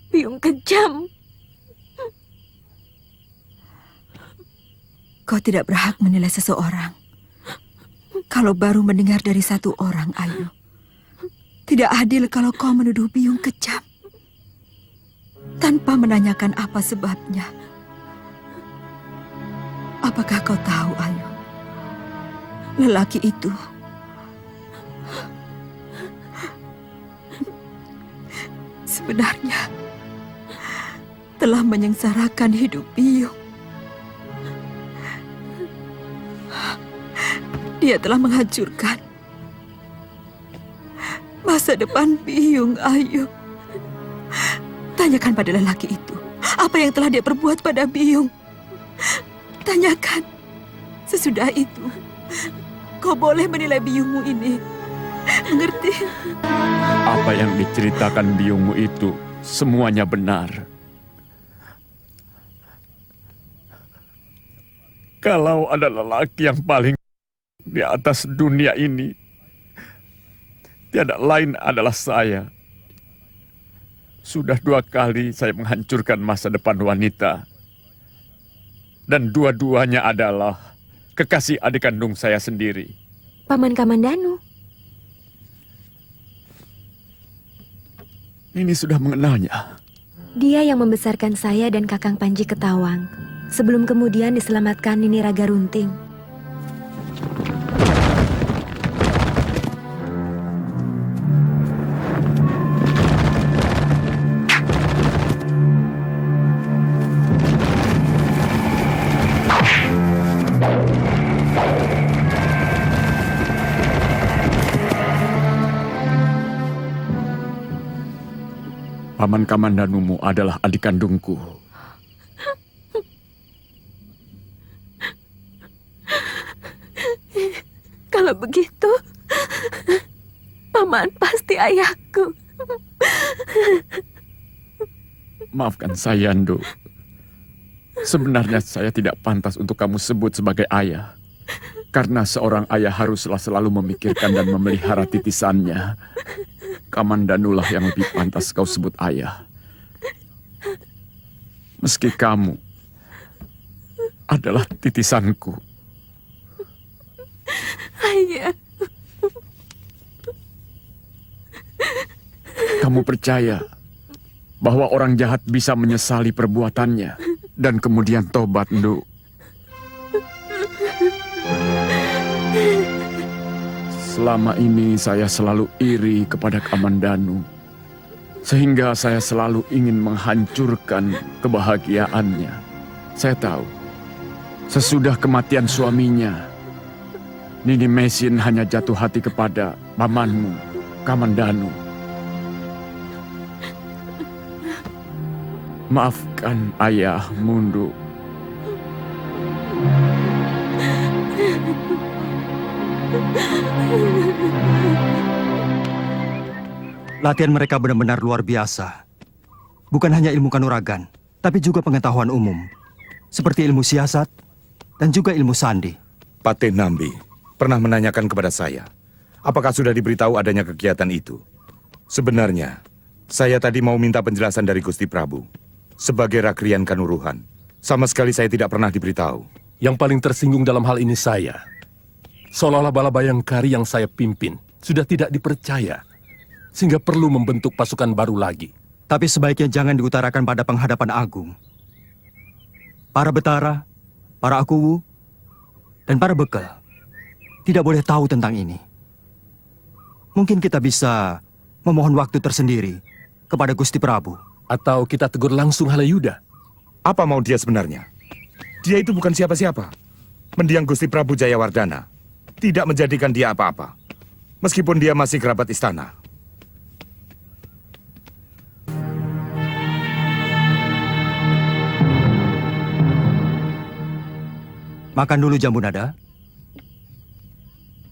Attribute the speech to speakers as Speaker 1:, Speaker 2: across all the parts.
Speaker 1: Biyung kejam.
Speaker 2: Kau tidak berhak menilai seseorang kalau baru mendengar dari satu orang, Ayu. Tidak adil kalau kau menuduh Biyung kejam tanpa menanyakan apa sebabnya. Apakah kau tahu, Ayu? Lelaki itu sebenarnya telah menyengsarakan hidup Biyung. Dia telah menghancurkan masa depan Biyung, Ayu. Tanyakan pada lelaki itu apa yang telah dia perbuat pada Biyung. Tanyakan. Sesudah itu, kau boleh menilai Biyungmu ini. Mengerti?
Speaker 3: Apa yang diceritakan Biyungmu itu semuanya benar. Kalau ada lelaki yang paling di atas dunia ini, tiada lain adalah saya. Sudah 2 kali saya menghancurkan masa depan wanita. Dan dua-duanya adalah kekasih adik kandung saya sendiri.
Speaker 1: Paman Kamandanu.
Speaker 3: Ini sudah mengenalnya.
Speaker 1: Dia yang membesarkan saya dan Kakang Panji Ketawang sebelum kemudian diselamatkan Nini Raga Runting.
Speaker 3: Paman Kamandanumu adalah adik kandungku.
Speaker 1: Kalau begitu, Paman pasti ayahku.
Speaker 3: Maafkan saya, Nduk. Sebenarnya saya tidak pantas untuk kamu sebut sebagai ayah. Karena seorang ayah haruslah selalu memikirkan dan memelihara titisannya. Kamandanulah yang lebih pantas kau sebut ayah. Meski kamu adalah titisanku.
Speaker 1: Ayah.
Speaker 3: Kamu percaya bahwa orang jahat bisa menyesali perbuatannya dan kemudian tobat, Nduk? Selama ini saya selalu iri kepada Kamandanu, sehingga saya selalu ingin menghancurkan kebahagiaannya. Saya tahu, sesudah kematian suaminya, Nini Mesin hanya jatuh hati kepada pamanmu, Kamandanu. Maafkan ayahmu, Nduk.
Speaker 4: Latihan mereka benar-benar luar biasa. Bukan hanya ilmu kanuragan, tapi juga pengetahuan umum. Seperti ilmu siasat dan juga ilmu sandi.
Speaker 5: Patih Nambi pernah menanyakan kepada saya, apakah sudah diberitahu adanya kegiatan itu. Sebenarnya, Saya tadi mau minta penjelasan dari Gusti Prabu. Sebagai Rakrian Kanuruhan, sama sekali saya tidak pernah diberitahu.
Speaker 6: Yang paling tersinggung dalam hal ini saya. Seolah-olah bala bayangkari yang saya pimpin sudah tidak dipercaya, sehingga perlu membentuk pasukan baru lagi.
Speaker 4: Tapi sebaiknya jangan diutarakan pada penghadapan agung. Para Betara, para Akuwu, dan para Bekal tidak boleh tahu tentang ini. Mungkin kita bisa memohon waktu tersendiri kepada Gusti Prabu.
Speaker 6: Atau kita tegur langsung Halayuda.
Speaker 5: Apa mau dia sebenarnya? Dia itu bukan siapa-siapa. Mendiang Gusti Prabu Jayawardana tidak menjadikan dia apa-apa. Meskipun dia masih kerabat istana.
Speaker 4: Makan dulu Jambu Nada.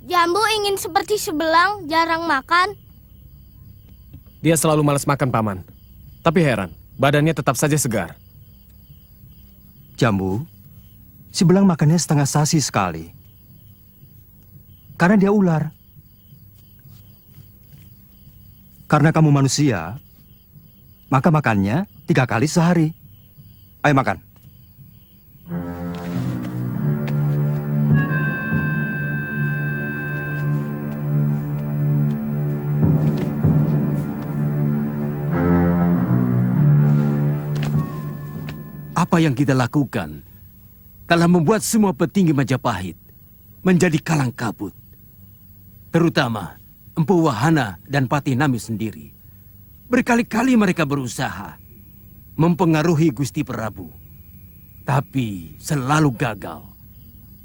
Speaker 7: Jambu ingin seperti Sebelang, jarang makan.
Speaker 8: Dia selalu malas makan, Paman. Tapi heran, badannya tetap saja segar.
Speaker 4: Jambu, si Belang makannya setengah sasi sekali. Karena dia ular. Karena kamu manusia, maka makannya 3 kali sehari. Ayo makan.
Speaker 9: Apa yang kita lakukan telah membuat semua petinggi Majapahit menjadi kalang kabut. Terutama Empu Wahana dan Patih Nami sendiri. Berkali-kali mereka berusaha mempengaruhi Gusti Prabu. Tapi selalu gagal.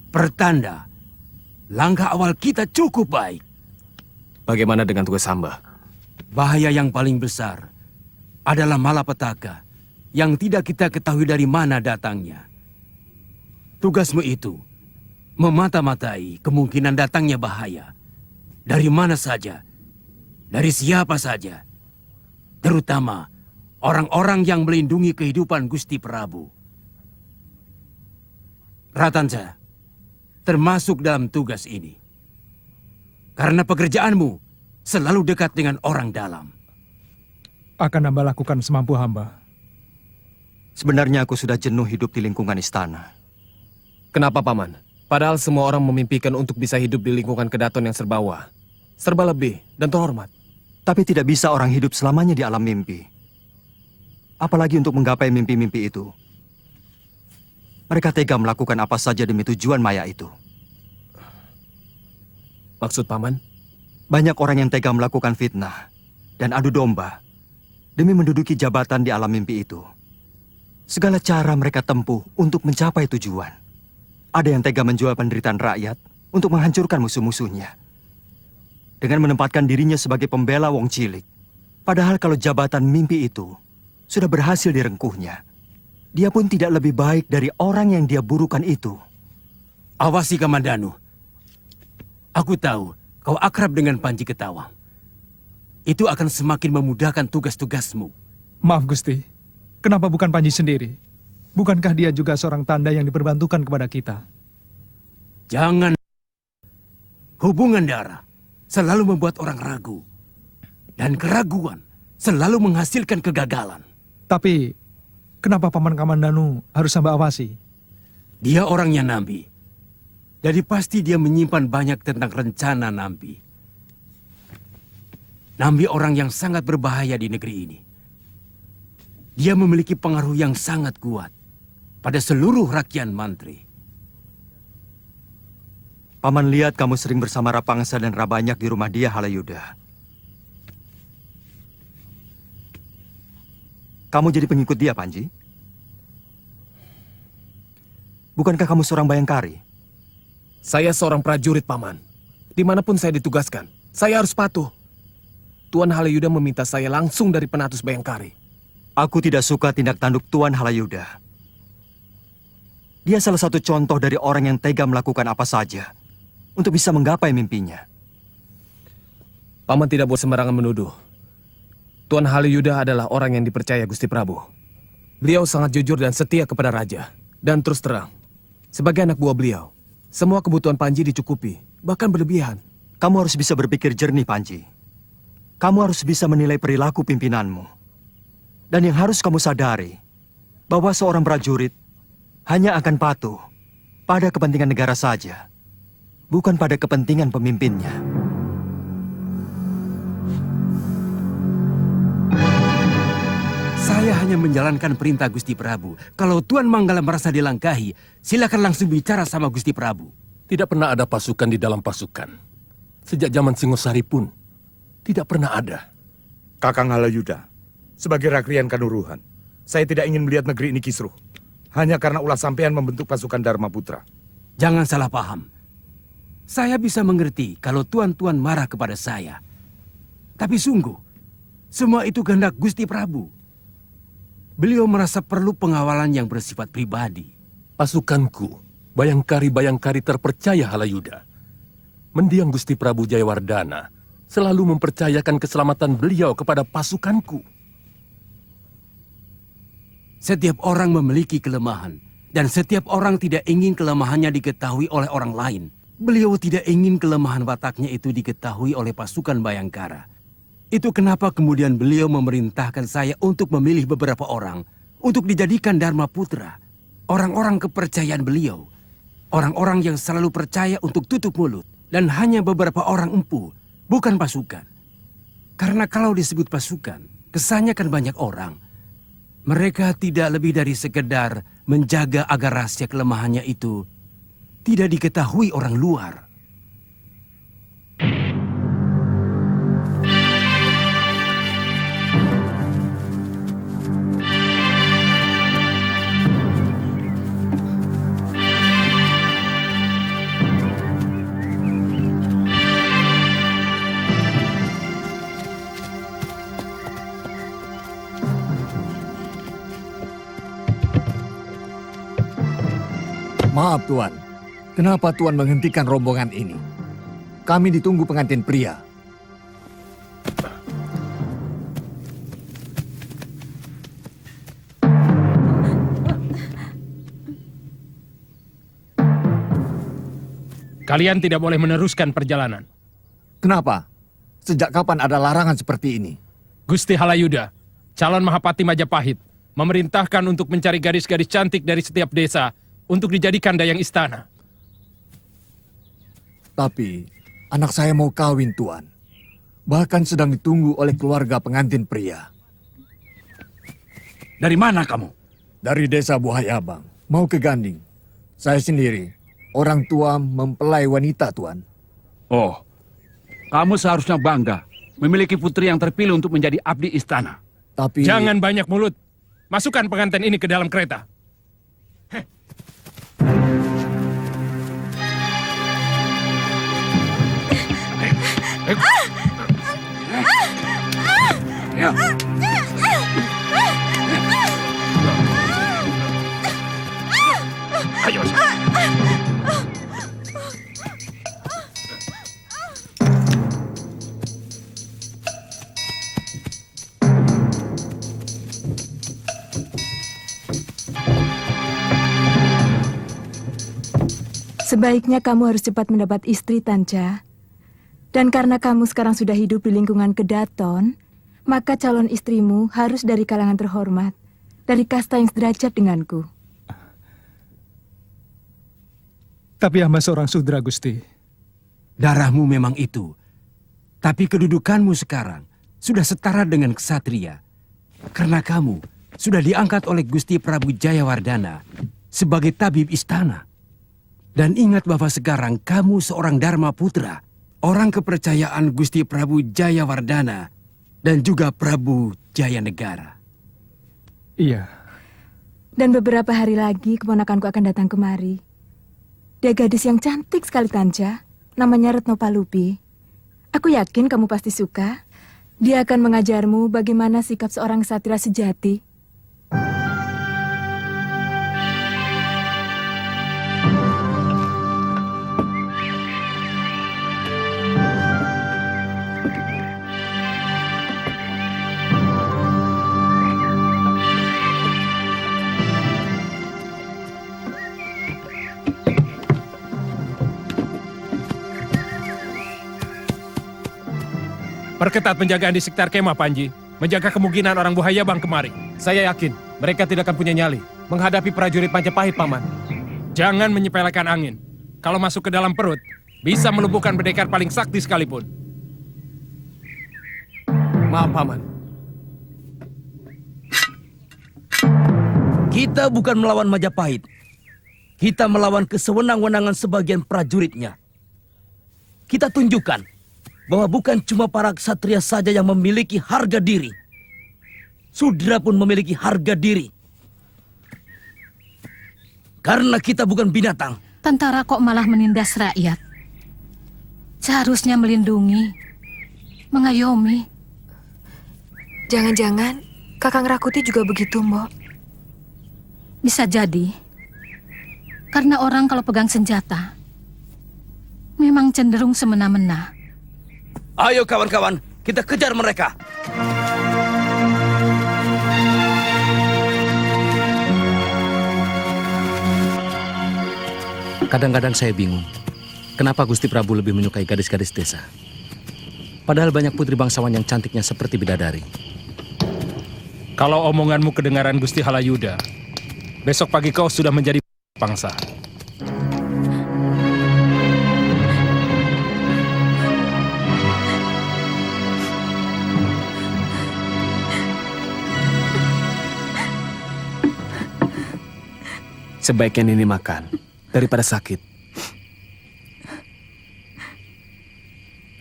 Speaker 9: Pertanda, langkah awal kita cukup baik.
Speaker 8: Bagaimana dengan tugas hamba?
Speaker 9: Bahaya yang paling besar adalah malapetaka yang tidak kita ketahui dari mana datangnya. Tugasmu itu memata-matai kemungkinan datangnya bahaya. Dari mana saja, dari siapa saja. Terutama orang-orang yang melindungi kehidupan Gusti Prabu. Ratansa termasuk dalam tugas ini. Karena pekerjaanmu selalu dekat dengan orang dalam.
Speaker 10: Akan hamba lakukan semampu hamba.
Speaker 4: Sebenarnya aku sudah jenuh hidup di lingkungan istana.
Speaker 8: Kenapa, Paman? Padahal semua orang memimpikan untuk bisa hidup di lingkungan kedaton yang serbawa. Serba lebih dan terhormat.
Speaker 4: Tapi tidak bisa orang hidup selamanya di alam mimpi. Apalagi untuk menggapai mimpi-mimpi itu. Mereka tega melakukan apa saja demi tujuan maya itu.
Speaker 8: Maksud Paman?
Speaker 4: Banyak orang yang tega melakukan fitnah dan adu domba demi menduduki jabatan di alam mimpi itu. Segala cara mereka tempuh untuk mencapai tujuan. Ada yang tega menjual penderitaan rakyat untuk menghancurkan musuh-musuhnya. Dengan menempatkan dirinya sebagai pembela wong cilik. Padahal kalau jabatan mimpi itu sudah berhasil direngkuhnya, dia pun tidak lebih baik dari orang yang dia burukan itu.
Speaker 9: Awasi Kamandanu. Aku tahu kau akrab dengan Panji Ketawang. Itu akan semakin memudahkan tugas-tugasmu.
Speaker 10: Maaf Gusti, kenapa bukan Panji sendiri? Bukankah dia juga seorang tanda yang diperbantukan kepada kita?
Speaker 9: Jangan. Hubungan darah selalu membuat orang ragu. Dan keraguan selalu menghasilkan kegagalan.
Speaker 10: Tapi, kenapa Paman Kamandanu harus hamba awasi?
Speaker 9: Dia orangnya Nambi. Jadi pasti dia menyimpan banyak tentang rencana Nambi. Nambi orang yang sangat berbahaya di negeri ini. Dia memiliki pengaruh yang sangat kuat pada seluruh rakyat mantri.
Speaker 4: Paman lihat kamu sering bersama Rapangsa dan Rabanyak di rumah dia, Halayuda. Kamu jadi pengikut dia, Panji? Bukankah kamu seorang bayangkari?
Speaker 8: Saya seorang prajurit, Paman. Dimanapun saya ditugaskan, saya harus patuh. Tuan Halayuda meminta saya langsung dari Penatus Bayangkari.
Speaker 4: Aku tidak suka tindak tanduk Tuan Halayuda. Dia salah satu contoh dari orang yang tega melakukan apa saja untuk bisa menggapai mimpinya.
Speaker 8: Paman tidak boleh sembarangan menuduh. Tuan Halayuda adalah orang yang dipercaya Gusti Prabu. Beliau sangat jujur dan setia kepada raja. Dan terus terang, sebagai anak buah beliau, semua kebutuhan Panji dicukupi, bahkan berlebihan.
Speaker 4: Kamu harus bisa berpikir jernih, Panji. kamu harus bisa menilai perilaku pimpinanmu. Dan yang harus kamu sadari, bahwa seorang prajurit hanya akan patuh pada kepentingan negara saja, bukan pada kepentingan pemimpinnya.
Speaker 9: Saya hanya menjalankan perintah Gusti Prabu. Kalau Tuan Manggala merasa dilangkahi, silakan langsung bicara sama Gusti Prabu.
Speaker 6: Tidak pernah ada pasukan di dalam pasukan. Sejak zaman Singosari pun, tidak pernah ada.
Speaker 5: Kakang Halayuda, sebagai Rakrian Kanuruhan, saya tidak ingin melihat negeri ini kisruh. Hanya karena ulah sampean membentuk pasukan Dharma Putra.
Speaker 9: Jangan salah paham. Saya bisa mengerti kalau tuan-tuan marah kepada saya. Tapi sungguh, semua itu kehendak Gusti Prabu. Beliau merasa perlu pengawalan yang bersifat pribadi.
Speaker 6: Pasukanku, bayangkari-bayangkari terpercaya Halayuda. Mendiang Gusti Prabu Jayawardana selalu mempercayakan keselamatan beliau kepada pasukanku.
Speaker 9: Setiap orang memiliki kelemahan, dan setiap orang tidak ingin kelemahannya diketahui oleh orang lain. Beliau tidak ingin kelemahan wataknya itu diketahui oleh pasukan Bayangkara. Itu kenapa kemudian beliau memerintahkan saya untuk memilih beberapa orang untuk dijadikan Dharma Putra. Orang-orang kepercayaan beliau. Orang-orang yang selalu percaya untuk tutup mulut. Dan hanya beberapa orang empu, bukan pasukan. Karena kalau disebut pasukan, kesannya kan banyak orang. Mereka tidak lebih dari sekedar menjaga agar rahasia kelemahannya itu tidak diketahui orang luar.
Speaker 11: Maaf Tuan, kenapa Tuan menghentikan rombongan ini? Kami ditunggu pengantin pria.
Speaker 8: Kalian tidak boleh meneruskan perjalanan.
Speaker 11: Kenapa? Sejak kapan ada larangan seperti ini?
Speaker 8: Gusti Halayuda, calon Mahapati Majapahit, memerintahkan untuk mencari gadis-gadis cantik dari setiap desa untuk dijadikan dayang istana.
Speaker 11: Tapi, anak saya mau kawin, Tuan. Bahkan sedang ditunggu oleh keluarga pengantin pria.
Speaker 9: Dari mana kamu?
Speaker 11: Dari desa Buhayabang, mau ke Ganding. Saya sendiri, orang tua mempelai wanita, Tuan.
Speaker 9: Oh, kamu seharusnya bangga memiliki putri yang terpilih untuk menjadi abdi istana.
Speaker 11: Tapi...
Speaker 8: Jangan banyak mulut. Masukkan pengantin ini ke dalam kereta. Ayo.
Speaker 1: Sebaiknya kamu harus cepat mendapat istri, Tanja. Dan karena kamu sekarang sudah hidup di lingkungan Kedaton, maka calon istrimu harus dari kalangan terhormat, dari kasta yang sederajat denganku.
Speaker 10: Tapi hamba seorang sudra, Gusti.
Speaker 9: Darahmu memang itu. Tapi kedudukanmu sekarang sudah setara dengan ksatria. Karena kamu sudah diangkat oleh Gusti Prabu Jayawardana sebagai tabib istana. Dan ingat bahwa sekarang kamu seorang Dharma Putra, orang kepercayaan Gusti Prabu Jayawardana dan juga Prabu Jayanegara.
Speaker 10: Iya.
Speaker 1: Dan beberapa hari lagi keponakanku akan datang kemari. Dia gadis yang cantik sekali, Tanja. Namanya Retno Palupi. Aku yakin kamu pasti suka. Dia akan mengajarmu bagaimana sikap seorang ksatria sejati.
Speaker 6: Perketat penjagaan di sekitar kemah, Panji. Menjaga kemungkinan orang Buhayabang kemari.
Speaker 8: Saya yakin mereka tidak akan punya nyali menghadapi prajurit Majapahit, Paman.
Speaker 6: Jangan menyepelekan angin. Kalau masuk ke dalam perut, bisa melumpuhkan pendekar paling sakti sekalipun.
Speaker 8: Maaf, Paman.
Speaker 9: Kita bukan melawan Majapahit. Kita melawan kesewenang-wenangan sebagian prajuritnya. Kita tunjukkan bahwa bukan cuma para ksatria saja yang memiliki harga diri. Sudra pun memiliki harga diri. Karena kita bukan binatang.
Speaker 2: Tentara kok malah menindas rakyat? Seharusnya melindungi, mengayomi.
Speaker 1: Jangan-jangan Kakang Rakuti juga begitu, Mbok.
Speaker 2: Bisa jadi. Karena orang kalau pegang senjata, memang cenderung semena-mena.
Speaker 9: Ayo kawan-kawan, kita kejar mereka.
Speaker 12: Kadang-kadang saya bingung, kenapa Gusti Prabu lebih menyukai gadis-gadis desa. Padahal banyak putri bangsawan yang cantiknya seperti bidadari.
Speaker 6: Kalau omonganmu kedengaran Gusti Halayuda, besok pagi kau sudah menjadi bangsa.
Speaker 8: Sebaiknya Nini makan daripada sakit.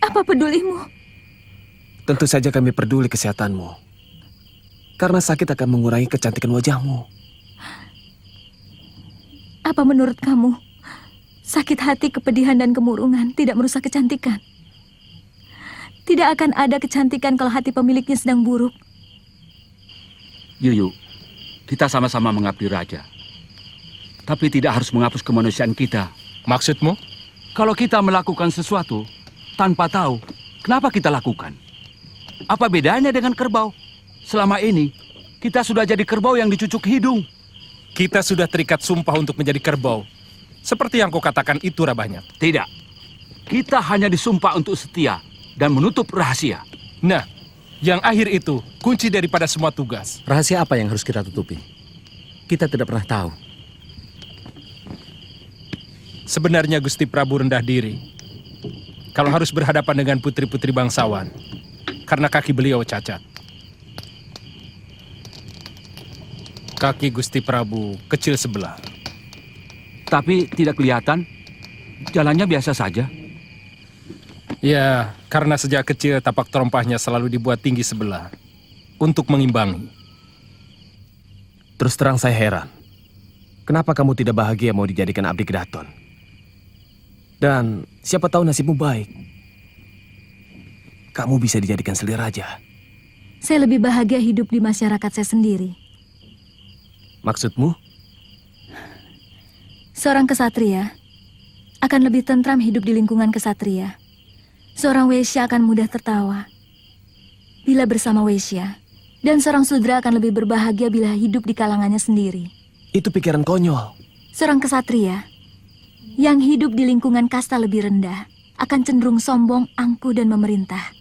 Speaker 2: Apa pedulimu?
Speaker 8: Tentu saja kami peduli kesehatanmu. Karena sakit akan mengurangi kecantikan wajahmu.
Speaker 2: Apa menurut kamu, sakit hati, kepedihan, dan kemurungan tidak merusak kecantikan? Tidak akan ada kecantikan kalau hati pemiliknya sedang buruk.
Speaker 9: Yuyu, kita sama-sama mengabdi raja. Tapi tidak harus menghapus kemanusiaan kita.
Speaker 6: Maksudmu?
Speaker 9: Kalau kita melakukan sesuatu tanpa tahu, kenapa kita lakukan? Apa bedanya dengan kerbau? Selama ini, kita sudah jadi kerbau yang dicucuk hidung.
Speaker 6: Kita sudah terikat sumpah untuk menjadi kerbau. Seperti yang kau katakan itu, Rabahnya.
Speaker 9: Tidak. Kita hanya disumpah untuk setia dan menutup rahasia.
Speaker 6: Nah, yang akhir itu kunci daripada semua tugas.
Speaker 12: Rahasia apa yang harus kita tutupi? Kita tidak pernah tahu.
Speaker 6: Sebenarnya Gusti Prabu rendah diri kalau harus berhadapan dengan putri-putri bangsawan karena kaki beliau cacat. Kaki Gusti Prabu kecil sebelah.
Speaker 9: Tapi tidak kelihatan. Jalannya biasa saja.
Speaker 6: Ya, karena sejak kecil tapak terompahnya selalu dibuat tinggi sebelah untuk mengimbangi.
Speaker 8: Terus terang saya heran. Kenapa kamu tidak bahagia mau dijadikan abdi Kedaton? Dan siapa tahu nasibmu baik. Kamu bisa dijadikan selir raja.
Speaker 2: Saya lebih bahagia hidup di masyarakat saya sendiri.
Speaker 8: Maksudmu?
Speaker 2: Seorang kesatria akan lebih tentram hidup di lingkungan kesatria. Seorang Wesya akan mudah tertawa bila bersama Wesya. Dan seorang Sudra akan lebih berbahagia bila hidup di kalangannya sendiri.
Speaker 8: Itu pikiran konyol.
Speaker 2: Seorang kesatria yang hidup di lingkungan kasta lebih rendah akan cenderung sombong, angkuh, dan memerintah.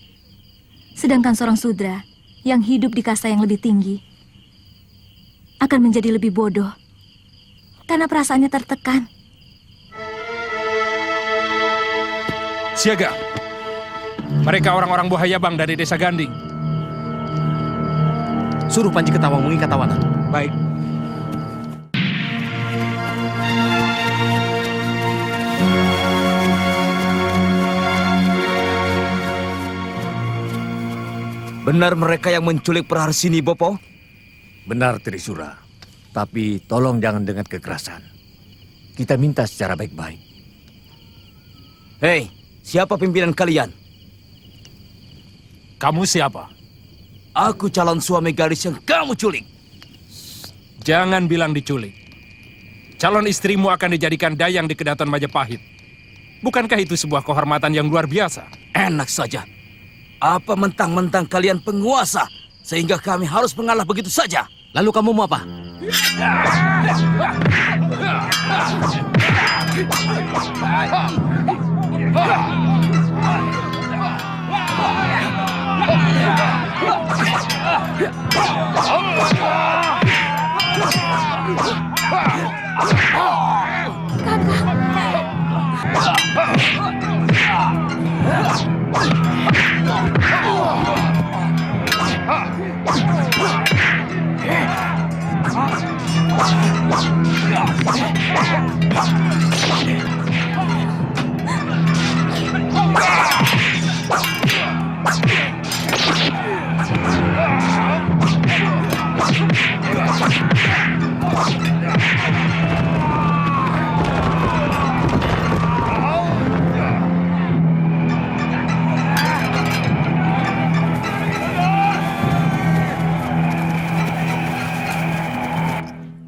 Speaker 2: Sedangkan seorang Sudra yang hidup di kasta yang lebih tinggi akan menjadi lebih bodoh karena perasaannya tertekan.
Speaker 6: Siaga! Mereka orang-orang Buhayabang dari desa Ganding.
Speaker 12: Suruh Panji Ketawang mengikat tawanan.
Speaker 9: Baik. Benar mereka yang menculik Praharsini, Bopo?
Speaker 11: Benar, Trisura. Tapi tolong jangan dengan kekerasan. Kita minta secara baik-baik.
Speaker 9: Hei, siapa pimpinan kalian?
Speaker 6: Kamu siapa?
Speaker 9: Aku calon suami gadis yang kamu culik.
Speaker 6: Jangan bilang diculik. Calon istrimu akan dijadikan dayang di Kedaton Majapahit. Bukankah itu sebuah kehormatan yang luar biasa?
Speaker 9: Enak saja. Apa mentang-mentang kalian penguasa sehingga kami harus mengalah begitu saja?
Speaker 12: Lalu kamu mau apa?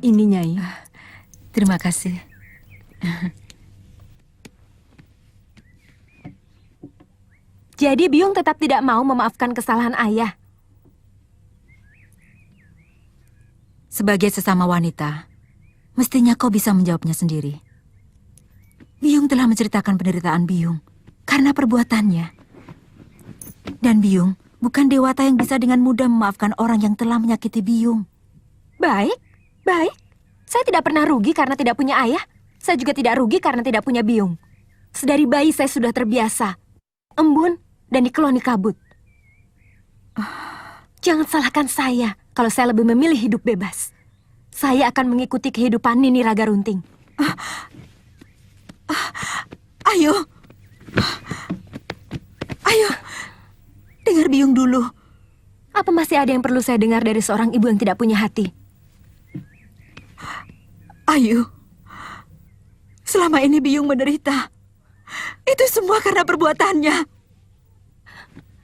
Speaker 1: Ini Nyai.
Speaker 2: Terima kasih.
Speaker 1: Jadi Biung tetap tidak mau memaafkan kesalahan ayah.
Speaker 2: Sebagai sesama wanita, mestinya kau bisa menjawabnya sendiri. Biung telah menceritakan penderitaan Biung karena perbuatannya. Dan Biung bukan dewata yang bisa dengan mudah memaafkan orang yang telah menyakiti Biung.
Speaker 1: Baik. Saya tidak pernah rugi karena tidak punya ayah. Saya juga tidak rugi karena tidak punya Biung. Sedari bayi saya sudah terbiasa. Embun dan dikeloni kabut. Jangan salahkan saya kalau saya lebih memilih hidup bebas. Saya akan mengikuti kehidupan Nini Raga Runting.
Speaker 2: Ayo, dengar Biung dulu.
Speaker 1: Apa masih ada yang perlu saya dengar dari seorang ibu yang tidak punya hati?
Speaker 2: Ayu, selama ini Biung menderita. Itu semua karena perbuatannya.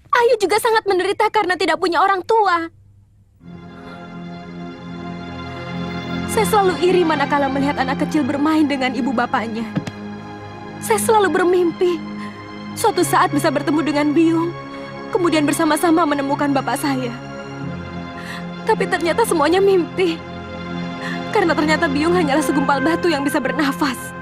Speaker 1: Ayu juga sangat menderita karena tidak punya orang tua. Saya selalu iri manakala melihat anak kecil bermain dengan ibu bapaknya. Saya selalu bermimpi suatu saat bisa bertemu dengan Biung, kemudian bersama-sama menemukan bapak saya. Tapi ternyata semuanya mimpi. Karena ternyata Biung hanyalah segumpal batu yang bisa bernafas.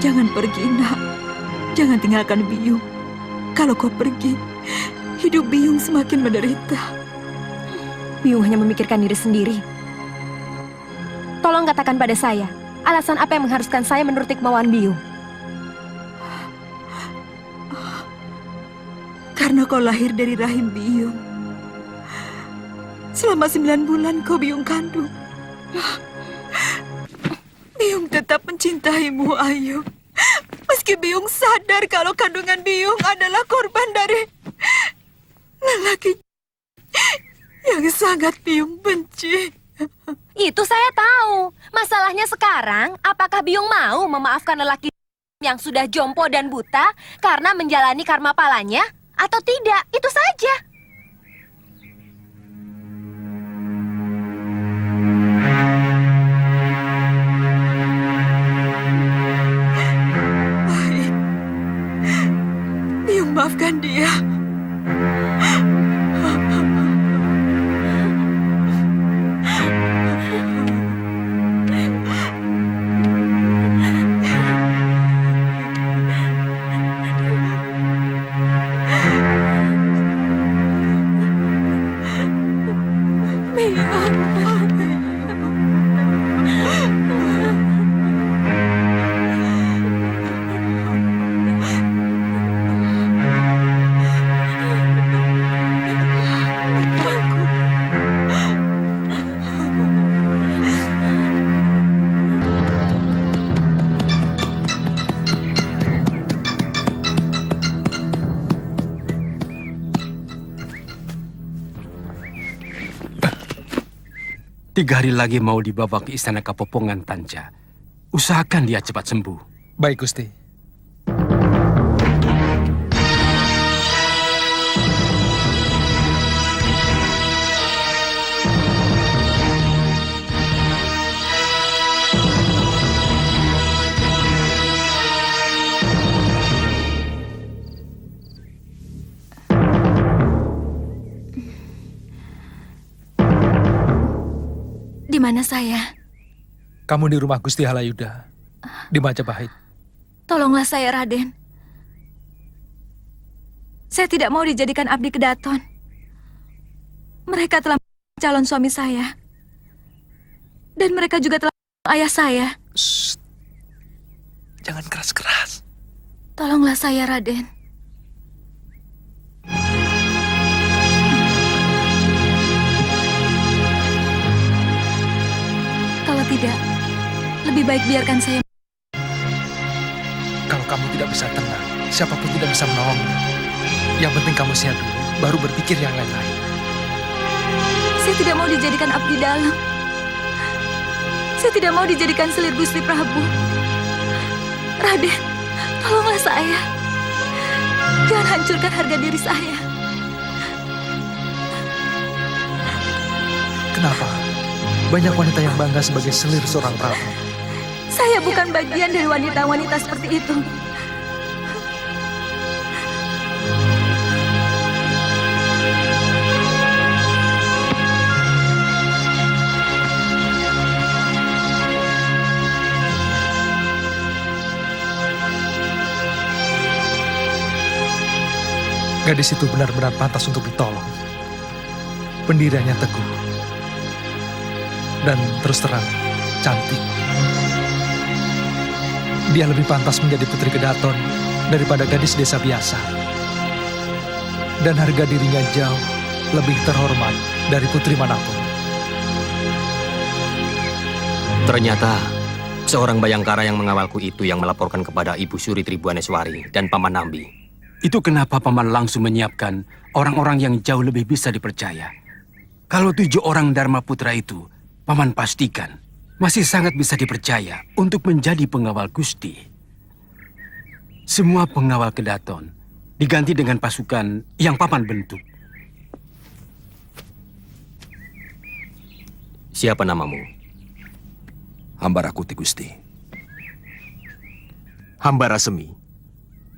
Speaker 2: Jangan pergi, nak. Jangan tinggalkan Biung. Kalau kau pergi, hidup Biung semakin menderita.
Speaker 1: Biung hanya memikirkan diri sendiri. Tolong katakan pada saya, alasan apa yang mengharuskan saya menuruti kemauan Biung?
Speaker 2: Karena kau lahir dari rahim Biung. Selama 9 bulan kau Biung kandung. Biung tetap mencintaimu, Ayu. Meski Biung sadar kalau kandungan Biung adalah korban dari lelaki yang sangat Biung benci.
Speaker 1: Itu saya tahu. Masalahnya sekarang, apakah Biung mau memaafkan lelaki yang sudah jompo dan buta karena menjalani karma palanya atau tidak? Itu saja.
Speaker 2: Maafkan dia.
Speaker 9: Tiga hari lagi mau dibawa ke istana Kapopongan, Tanja. usahakan dia cepat sembuh.
Speaker 10: Baik, Gusti.
Speaker 2: Di mana saya?
Speaker 10: Kamu di rumah Gusti Halayuda, di Majapahit.
Speaker 2: Tolonglah saya, Raden. Saya tidak mau dijadikan abdi kedaton. Mereka telah calon suami saya. Dan mereka juga telah ayah saya.
Speaker 10: Shh. Jangan keras-keras.
Speaker 2: Tolonglah saya, Raden. Kalau tidak, lebih baik biarkan saya.
Speaker 10: Kalau kamu tidak bisa tenang, siapapun tidak bisa menolongmu. Yang penting kamu sehat dulu, baru berpikir yang lain-lain.
Speaker 2: Saya tidak mau dijadikan abdi dalam. Saya tidak mau dijadikan selir Gusti Prabu. Raden, tolonglah saya. Jangan hancurkan harga diri saya.
Speaker 10: Kenapa? Banyak wanita yang bangga sebagai selir seorang prabu.
Speaker 2: Saya bukan bagian dari wanita-wanita seperti itu.
Speaker 10: Gadis itu benar-benar pantas untuk ditolong. Pendiriannya teguh. Dan terus terang, cantik. Dia lebih pantas menjadi putri kedaton daripada gadis desa biasa. Dan harga dirinya jauh lebih terhormat dari putri manapun.
Speaker 13: Ternyata, seorang Bayangkara yang mengawalku itu yang melaporkan kepada Ibu Suri Tribuaneswari dan Paman Nambi.
Speaker 9: Itu kenapa Paman langsung menyiapkan orang-orang yang jauh lebih bisa dipercaya. Kalau 7 orang Dharma Putra itu, Paman pastikan masih sangat bisa dipercaya untuk menjadi pengawal Gusti. Semua pengawal kedaton diganti dengan pasukan yang Paman bentuk.
Speaker 13: Siapa namamu?
Speaker 14: Hamba Rakuti, Gusti.
Speaker 15: Hamba Rasemi.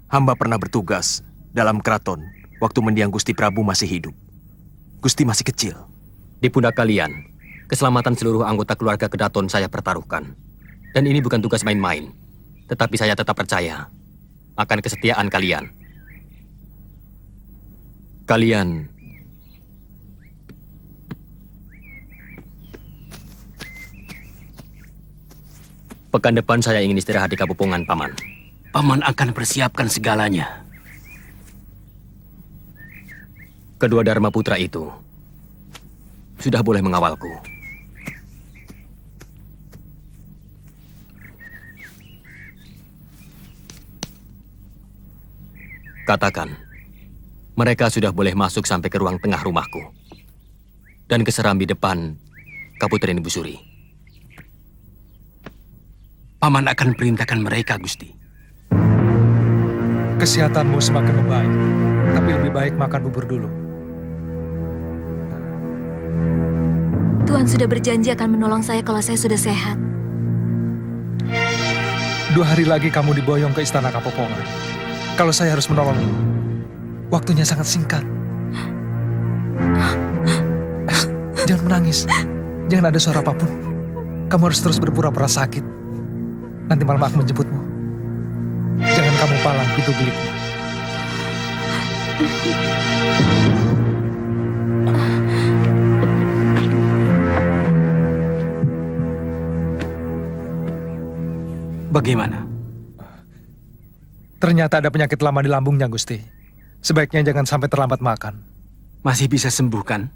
Speaker 15: Hamba pernah bertugas dalam keraton waktu mendiang Gusti Prabu masih hidup. Gusti masih kecil.
Speaker 13: Di pundak kalian, keselamatan seluruh anggota keluarga kedaton saya pertaruhkan. Dan ini bukan tugas main-main. Tetapi saya tetap percaya akan kesetiaan kalian. Kalian pekan depan saya ingin istirahat di Kabupongan, Paman.
Speaker 9: Paman akan persiapkan segalanya.
Speaker 13: Kedua Dharma Putra itu sudah boleh mengawalku. Katakan, mereka sudah boleh masuk sampai ke ruang tengah rumahku dan ke serambi depan Kaputren Ibu Suri.
Speaker 9: Paman akan perintahkan mereka, Gusti.
Speaker 10: Kesehatanmu semakin membaik, tapi lebih baik makan bubur dulu.
Speaker 2: Tuhan sudah berjanji akan menolong saya kalau saya sudah sehat.
Speaker 10: 2 hari lagi kamu diboyong ke istana Kapopongan. Kalau saya harus menolongmu, waktunya sangat singkat. Jangan menangis, jangan ada suara apapun. Kamu harus terus berpura-pura sakit. Nanti malam aku menjemputmu. Jangan kamu palang pintu bilikmu.
Speaker 9: Bagaimana?
Speaker 10: Ternyata ada penyakit lama di lambungnya, Gusti. Sebaiknya jangan sampai terlambat makan.
Speaker 9: Masih bisa sembuh, kan?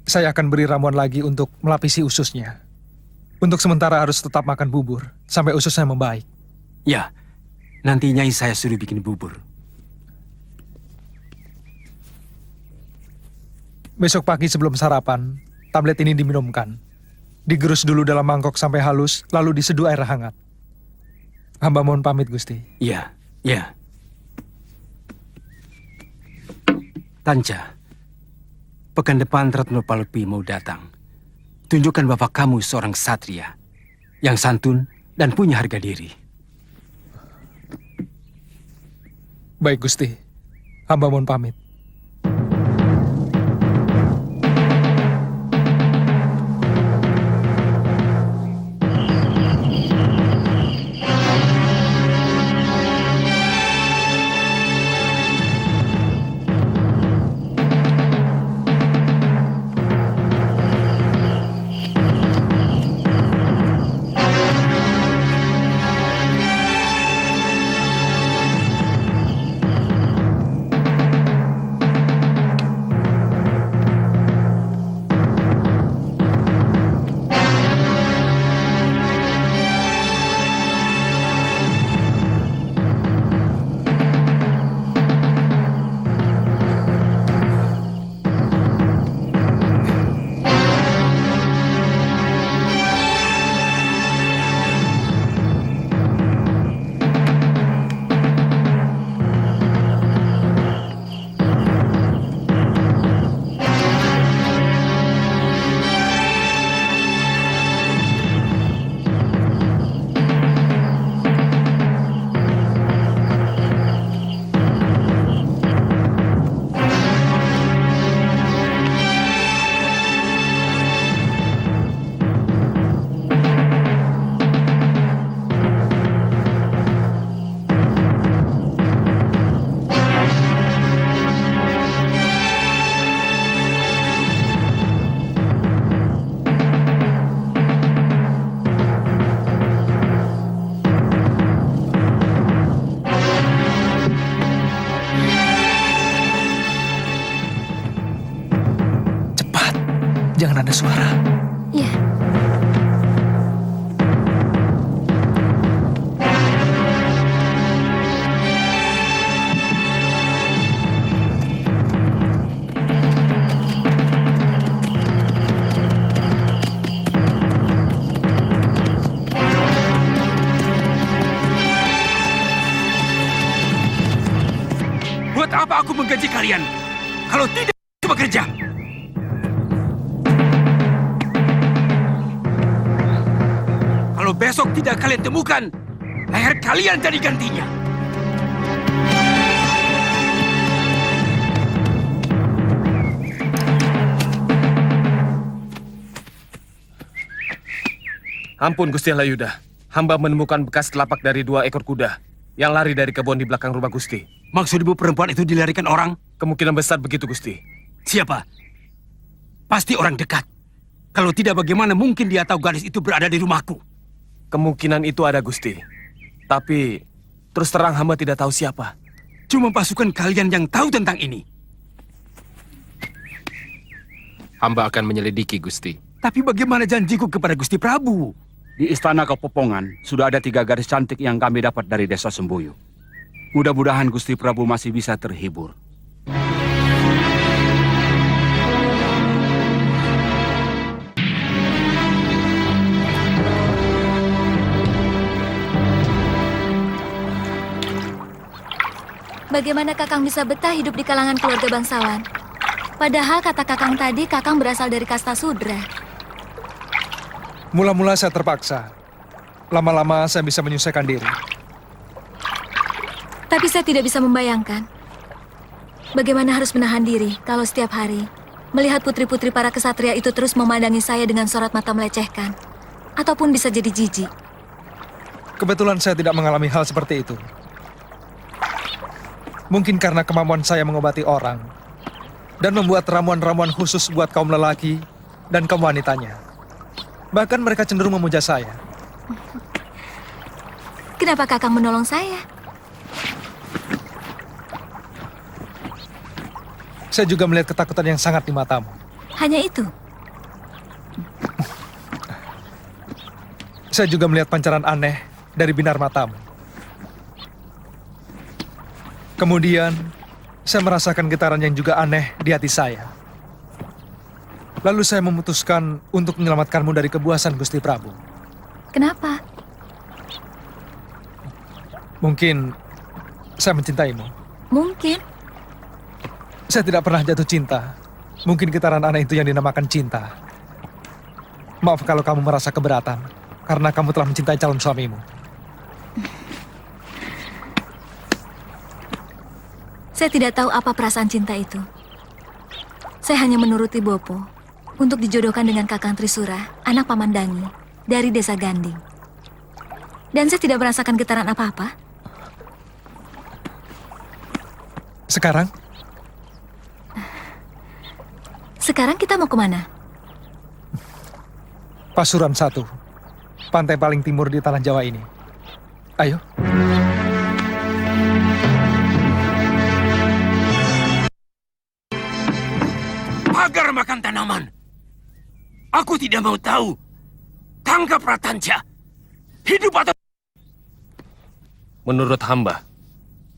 Speaker 10: Saya akan beri ramuan lagi untuk melapisi ususnya. Untuk sementara harus tetap makan bubur, sampai ususnya membaik.
Speaker 9: Ya, nanti Nyai saya suruh bikin bubur.
Speaker 10: Besok pagi sebelum sarapan, tablet ini diminumkan. Digerus dulu dalam mangkok sampai halus, lalu diseduh air hangat. Hamba mohon pamit, Gusti.
Speaker 9: Iya, iya. Tanca, pekan depan Ratno Palupi mau datang. Tunjukkan bapak kamu seorang satria yang santun dan punya harga diri.
Speaker 10: Baik, Gusti. Hamba mohon pamit. Jangan ada suara.
Speaker 2: Iya.
Speaker 9: Buat apa aku menggaji kalian kalau tidak bekerja? Kalau besok tidak kalian temukan, leher kalian jadi gantinya.
Speaker 8: Ampun Gusti Halayuda, hamba menemukan bekas telapak dari 2 ekor kuda yang lari dari kebun di belakang rumah Gusti.
Speaker 9: Maksud ibu perempuan itu dilarikan orang?
Speaker 8: Kemungkinan besar begitu Gusti.
Speaker 9: Siapa? Pasti orang dekat. Kalau tidak, bagaimana mungkin dia tahu gadis itu berada di rumahku?
Speaker 8: Kemungkinan itu ada Gusti. Tapi terus terang hamba tidak tahu siapa.
Speaker 9: Cuma pasukan kalian yang tahu tentang ini.
Speaker 16: Hamba akan menyelidiki Gusti.
Speaker 9: Tapi bagaimana janjiku kepada Gusti Prabu?
Speaker 17: Di Istana Kepopongan sudah ada 3 gadis cantik yang kami dapat dari desa Sembuyu. Mudah-mudahan Gusti Prabu masih bisa terhibur.
Speaker 2: Bagaimana Kakang bisa betah hidup di kalangan keluarga bangsawan? Padahal kata Kakang tadi, Kakang berasal dari kasta Sudra.
Speaker 10: Mula-mula saya terpaksa. Lama-lama saya bisa menyesuaikan diri.
Speaker 2: Tapi saya tidak bisa membayangkan bagaimana harus menahan diri kalau setiap hari melihat putri-putri para kesatria itu terus memandangi saya dengan sorot mata melecehkan. Ataupun bisa jadi jijik.
Speaker 10: Kebetulan saya tidak mengalami hal seperti itu. Mungkin karena kemampuan saya mengobati orang dan membuat ramuan-ramuan khusus buat kaum lelaki dan kaum wanitanya. Bahkan mereka cenderung memuja saya.
Speaker 2: Kenapa Kakang menolong saya?
Speaker 10: Saya juga melihat ketakutan yang sangat di matamu.
Speaker 2: Hanya itu?
Speaker 10: Saya juga melihat pancaran aneh dari binar matamu. Kemudian, saya merasakan getaran yang juga aneh di hati saya. Lalu saya memutuskan untuk menyelamatkanmu dari kebuasan Gusti Prabu.
Speaker 2: Kenapa?
Speaker 10: Mungkin saya mencintaimu.
Speaker 2: Mungkin.
Speaker 10: Saya tidak pernah jatuh cinta. Mungkin getaran aneh itu yang dinamakan cinta. Maaf kalau kamu merasa keberatan, karena kamu telah mencintai calon suamimu.
Speaker 2: Saya tidak tahu apa perasaan cinta itu. Saya hanya menuruti Bopo untuk dijodohkan dengan Kakang Trisura, anak Paman Dangi, dari desa Ganding. Dan saya tidak merasakan getaran apa-apa.
Speaker 10: Sekarang?
Speaker 2: Sekarang kita mau kemana?
Speaker 10: Pasuruan 1, pantai paling timur di tanah Jawa ini. Ayo.
Speaker 9: Agar makan tanaman. Aku tidak mau tahu. Tangkap Ratanja. Hidup atau...
Speaker 8: Menurut hamba,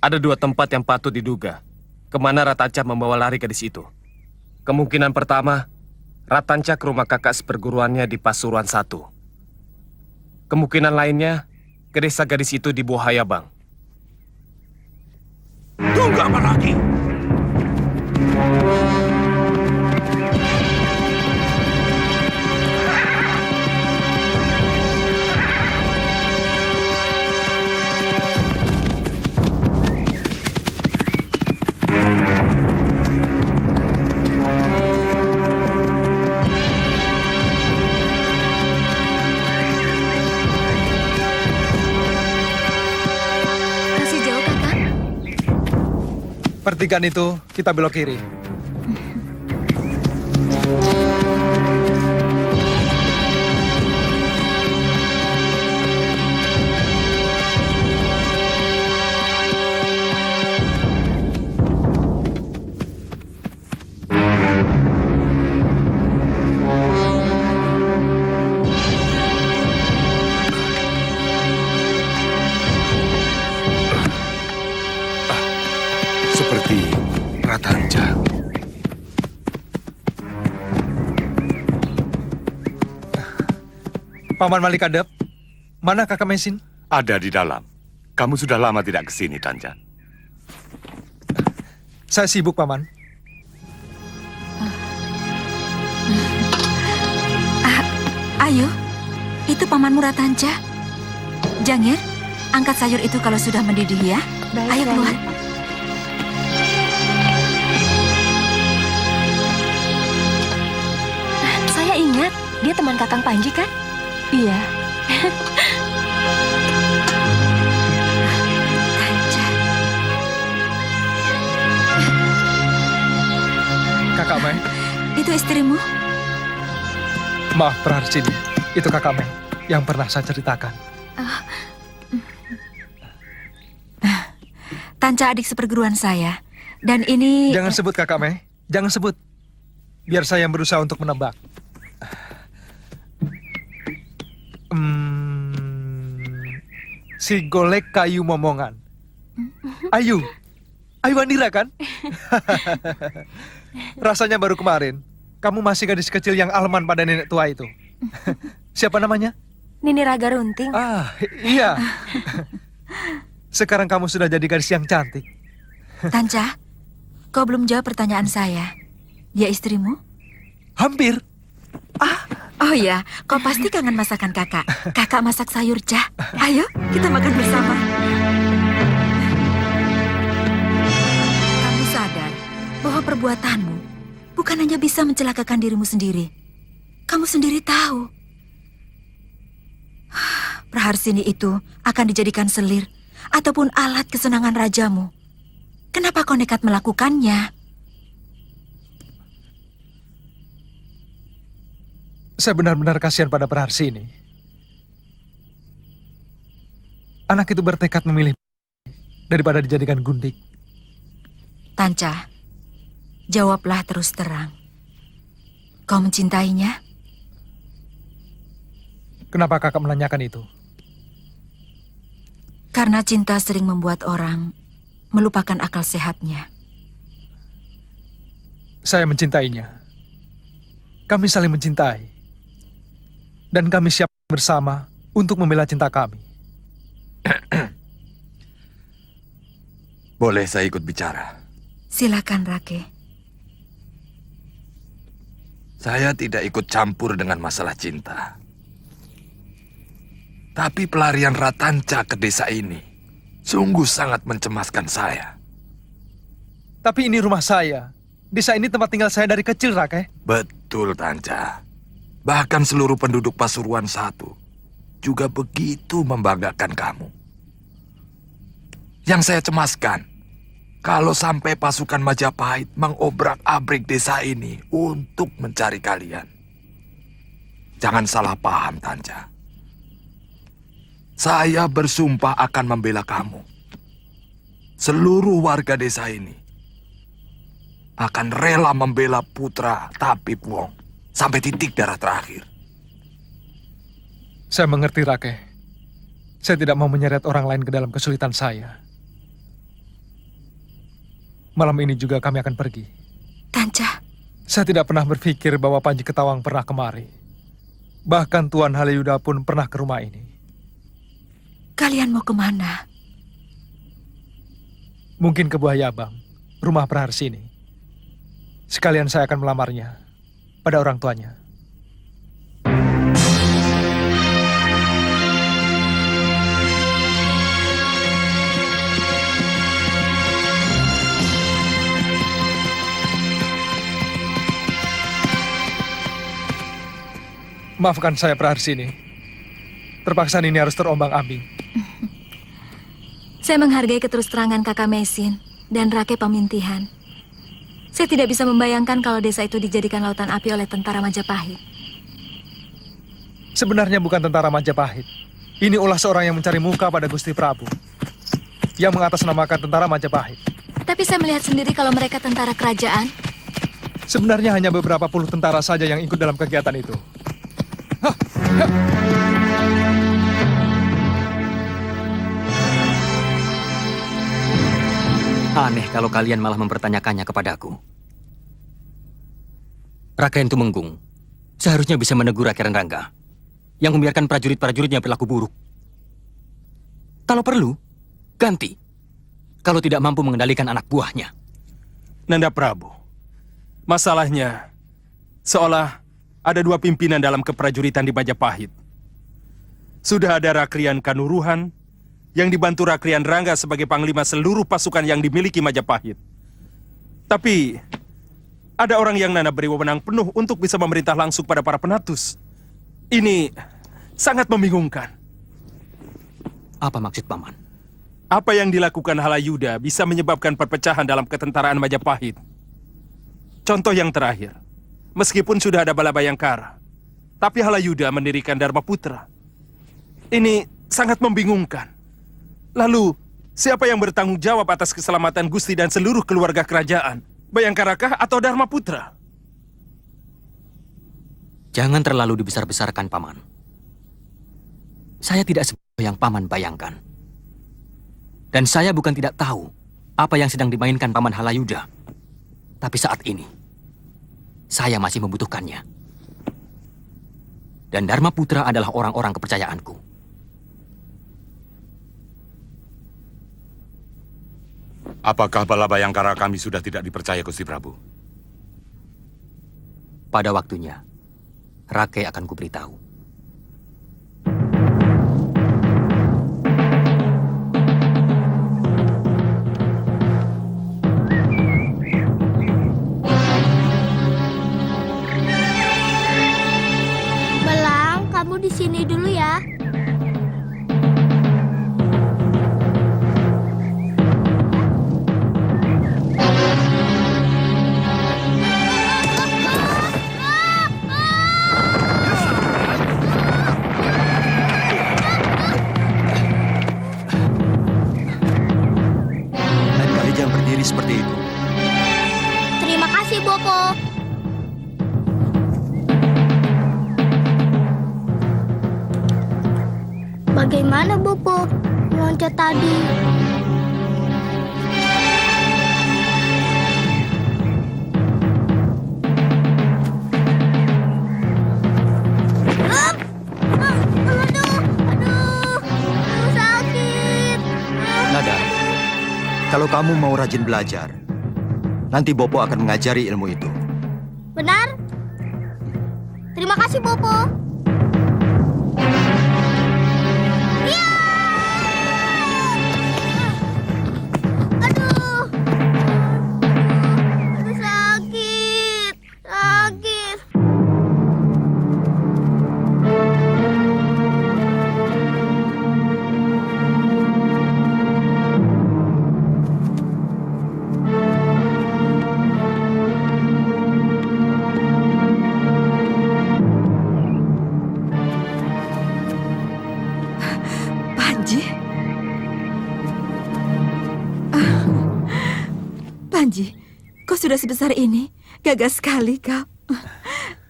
Speaker 8: ada 2 tempat yang patut diduga kemana Ratanja membawa lari gadis itu. Kemungkinan pertama, Ratanja ke rumah kakak seperguruannya di Pasuruan 1. Kemungkinan lainnya, ke desa gadis itu di Buahayabang.
Speaker 9: Tunggu apa lagi?
Speaker 10: Pertigaan itu, kita belok kiri.
Speaker 5: Seperti Ratanja.
Speaker 10: Paman Malikadep, mana kakak Mesin?
Speaker 5: Ada di dalam. Kamu sudah lama tidak ke sini, Tanja.
Speaker 10: Saya sibuk, Paman.
Speaker 2: Ayo, itu Pamanmu Ratanja. Jangir, angkat sayur itu kalau sudah mendidih ya.
Speaker 1: Baik,
Speaker 2: Ayo keluar.
Speaker 1: Rai.
Speaker 2: Saya ingat, dia teman Kakang Panji kan?
Speaker 1: Iya.
Speaker 10: Kakak Mei,
Speaker 2: Itu istrimu?
Speaker 10: maaf Praharsini. Itu kakak Mei yang pernah saya ceritakan.
Speaker 2: Tanca adik seperguruan saya. Dan ini...
Speaker 10: Jangan sebut kakak Mei, jangan sebut. Biar saya yang berusaha untuk menebak. Si golek kayu momongan. Ayu. Ayu Andira kan? Rasanya baru kemarin, kamu masih gadis kecil yang alman pada nenek tua itu. Siapa namanya?
Speaker 2: Nini Raga Runting.
Speaker 10: Ah, iya. Sekarang kamu sudah jadi gadis yang cantik.
Speaker 2: Tanca, kau belum jawab pertanyaan saya. Dia istrimu?
Speaker 10: Hampir.
Speaker 2: Oh ya, kau pasti kangen masakan kakak. Kakak masak sayur cah. Ayo, kita makan bersama. Kamu sadar bahwa perbuatanmu bukan hanya bisa mencelakakan dirimu sendiri. Kamu sendiri tahu. Praharsini itu akan dijadikan selir ataupun alat kesenangan rajamu. Kenapa kau nekat melakukannya?
Speaker 10: Saya benar-benar kasihan pada Praharsini. Anak itu bertekad memilih daripada dijadikan gundik.
Speaker 2: Tanca, jawablah terus terang. Kau mencintainya?
Speaker 10: Kenapa kakak menanyakan itu?
Speaker 2: Karena cinta sering membuat orang melupakan akal sehatnya.
Speaker 10: Saya mencintainya. Kami saling mencintai. Dan kami siap bersama untuk membela cinta kami.
Speaker 14: Boleh saya ikut bicara?
Speaker 2: Silakan, Rake.
Speaker 14: Saya tidak ikut campur dengan masalah cinta. Tapi pelarian Ratanca ke desa ini sungguh sangat mencemaskan saya.
Speaker 10: Tapi ini rumah saya. Desa ini tempat tinggal saya dari kecil, Rake.
Speaker 14: Betul, Tanca. Bahkan seluruh penduduk Pasuruan I juga begitu membanggakan kamu. Yang saya cemaskan, kalau sampai pasukan Majapahit mengobrak-abrik desa ini untuk mencari kalian. Jangan salah paham, Tanca. Saya bersumpah akan membela kamu. Seluruh warga desa ini akan rela membela putra Tapi Puong sampai titik darah terakhir.
Speaker 10: Saya mengerti, Rake. Saya tidak mau menyeret orang lain ke dalam kesulitan saya. Malam ini juga kami akan pergi.
Speaker 2: Tanca.
Speaker 10: Saya tidak pernah berpikir bahwa Panji Ketawang pernah kemari. Bahkan Tuan Haliuda pun pernah ke rumah ini.
Speaker 2: Kalian mau kemana?
Speaker 10: Mungkin ke Buayabang, rumah Praharsini. Sekalian saya akan melamarnya pada orang tuanya. Maafkan saya, Praharsini. Terpaksa ini harus terombang-ambing.
Speaker 2: Saya menghargai keterus-terangan Kakak Mesin dan Rake Pamintihan. Saya tidak bisa membayangkan kalau desa itu dijadikan lautan api oleh tentara Majapahit.
Speaker 10: Sebenarnya bukan tentara Majapahit. Ini ulah seorang yang mencari muka pada Gusti Prabu. Yang mengatasnamakan tentara Majapahit.
Speaker 2: Tapi saya melihat sendiri kalau mereka tentara kerajaan.
Speaker 10: Sebenarnya hanya beberapa puluh tentara saja yang ikut dalam kegiatan itu.
Speaker 13: Aneh kalau kalian malah mempertanyakannya kepadaku. Raden Tumenggung seharusnya bisa menegur Raden Rangga yang membiarkan prajurit-prajuritnya berlaku buruk. Kalau perlu, ganti. Kalau tidak mampu mengendalikan anak buahnya.
Speaker 8: Nanda Prabu, masalahnya seolah ada dua pimpinan dalam keprajuritan di Majapahit. Sudah ada Rakrian Kanuruhan yang dibantu Rakrian Rangga sebagai panglima seluruh pasukan yang dimiliki Majapahit. Tapi ada orang yang Nanda beri wewenang penuh untuk bisa memerintah langsung pada para penatus. Ini sangat membingungkan.
Speaker 13: Apa maksud Paman?
Speaker 8: Apa yang dilakukan Halayuda bisa menyebabkan perpecahan dalam ketentaraan Majapahit. Contoh yang terakhir, meskipun sudah ada Balabayangkara, tapi Halayuda mendirikan Dharma Putra. Ini sangat membingungkan. Lalu, siapa yang bertanggung jawab atas keselamatan Gusti dan seluruh keluarga kerajaan? Bayangkarakah atau Dharma Putra?
Speaker 13: Jangan terlalu dibesar-besarkan, Paman. Saya tidak seperti yang Paman bayangkan. Dan saya bukan tidak tahu apa yang sedang dimainkan Paman Halayuda. Tapi saat ini, saya masih membutuhkannya. Dan Dharma Putra adalah orang-orang kepercayaanku.
Speaker 5: Apakah Balabayangkara kami sudah tidak dipercaya, Gusti Prabu?
Speaker 13: Pada waktunya, Rake akan kuberitahu.
Speaker 7: Belang, kamu di sini dulu ya.
Speaker 4: Seperti itu.
Speaker 7: Terima kasih, Bopo. Bagaimana, Bopo? Meloncat tadi.
Speaker 4: Kalau kamu mau rajin belajar, nanti Bopo akan mengajari ilmu itu.
Speaker 7: Benar? Terima kasih, Bopo. Aduh. Aduh, sakit. Sakit.
Speaker 1: Panji? Panji, kau sudah sebesar ini? Gagah sekali kau.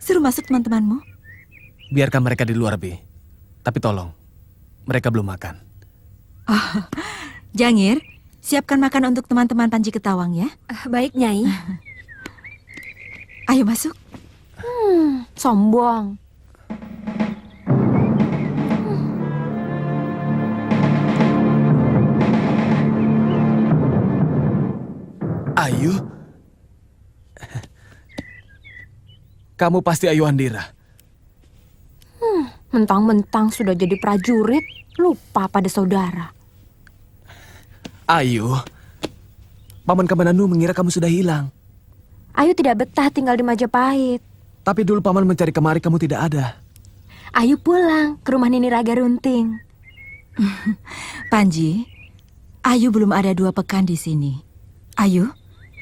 Speaker 1: Suruh masuk teman-temanmu.
Speaker 8: Biarkan mereka di luar, Bi. Tapi tolong, mereka belum makan.
Speaker 1: Oh, Jangir, siapkan makan untuk teman-teman Panji Ketawang ya.
Speaker 2: Baik, Nyai.
Speaker 1: Ayo masuk.
Speaker 2: Sombong.
Speaker 8: Ayu? Kamu pasti Ayu Andira.
Speaker 2: Mentang-mentang sudah jadi prajurit, lupa pada saudara.
Speaker 8: Ayu, Paman Kamananu mengira kamu sudah hilang.
Speaker 2: Ayu tidak betah tinggal di Majapahit.
Speaker 8: Tapi dulu Paman mencari kemari kamu tidak ada.
Speaker 2: Ayu pulang ke rumah Nini Raga Runting.
Speaker 1: Panji, Ayu belum ada 2 pekan di sini. Ayu,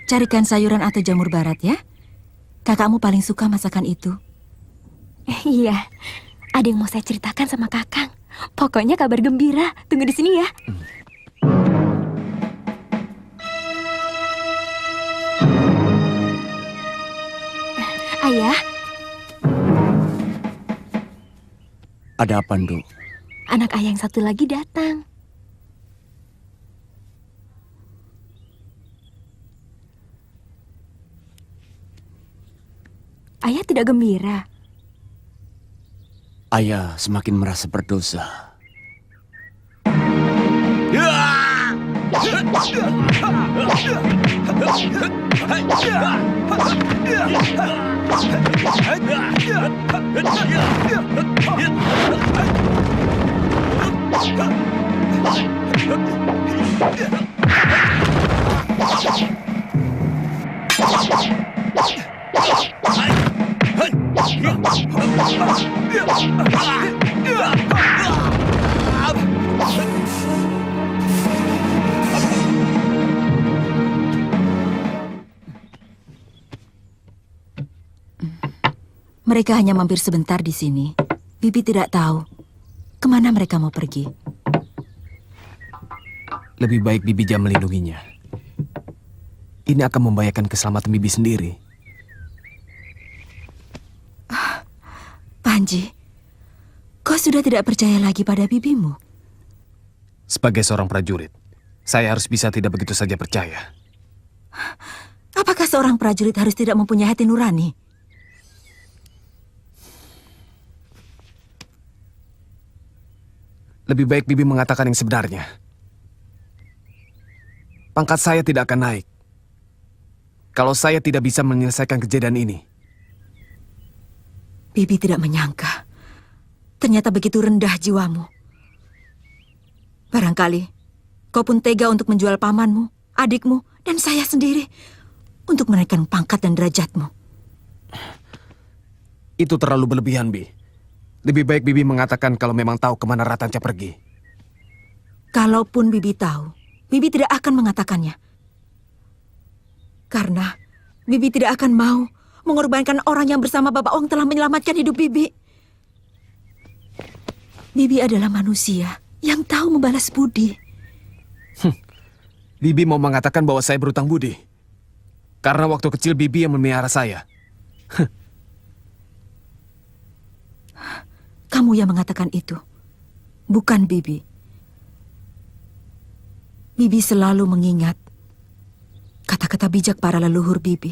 Speaker 1: carikan sayuran atau jamur barat ya. Kakakmu paling suka masakan itu.
Speaker 2: Iya, ada yang mau saya ceritakan sama Kakang. Pokoknya kabar gembira. Tunggu di sini ya. Ayah,
Speaker 3: Ada apa, Nduk?
Speaker 2: anak ayah yang satu lagi datang. Ayah tidak gembira.
Speaker 3: Ayah semakin merasa berdosa.
Speaker 1: Mereka hanya mampir sebentar di sini. Bibi tidak tahu kemana mereka mau pergi.
Speaker 8: Lebih baik Bibi jangan melindunginya. Ini akan membahayakan keselamatan Bibi sendiri.
Speaker 1: Panji, kau sudah tidak percaya lagi pada bibimu?
Speaker 8: Sebagai seorang prajurit, saya harus bisa tidak begitu saja percaya.
Speaker 1: Apakah seorang prajurit harus tidak mempunyai hati nurani?
Speaker 8: Lebih baik Bibi mengatakan yang sebenarnya. Pangkat saya tidak akan naik kalau saya tidak bisa menyelesaikan kejadian ini.
Speaker 1: Bibi tidak menyangka. Ternyata begitu rendah jiwamu. Barangkali kau pun tega untuk menjual pamanmu, adikmu, dan saya sendiri untuk menaikkan pangkat dan derajatmu.
Speaker 8: Itu terlalu berlebihan, Bi. Lebih baik Bibi mengatakan kalau memang tahu kemana Ratanca pergi.
Speaker 1: Kalaupun Bibi tahu, Bibi tidak akan mengatakannya. Karena Bibi tidak akan mau mengorbankan orang yang bersama Bapak Ong telah menyelamatkan hidup Bibi. Bibi adalah manusia yang tahu membalas budi.
Speaker 8: Bibi mau mengatakan bahwa saya berutang budi. Karena waktu kecil Bibi yang memelihara saya.
Speaker 1: Kamu yang mengatakan itu, bukan Bibi. Bibi selalu mengingat kata-kata bijak para leluhur Bibi.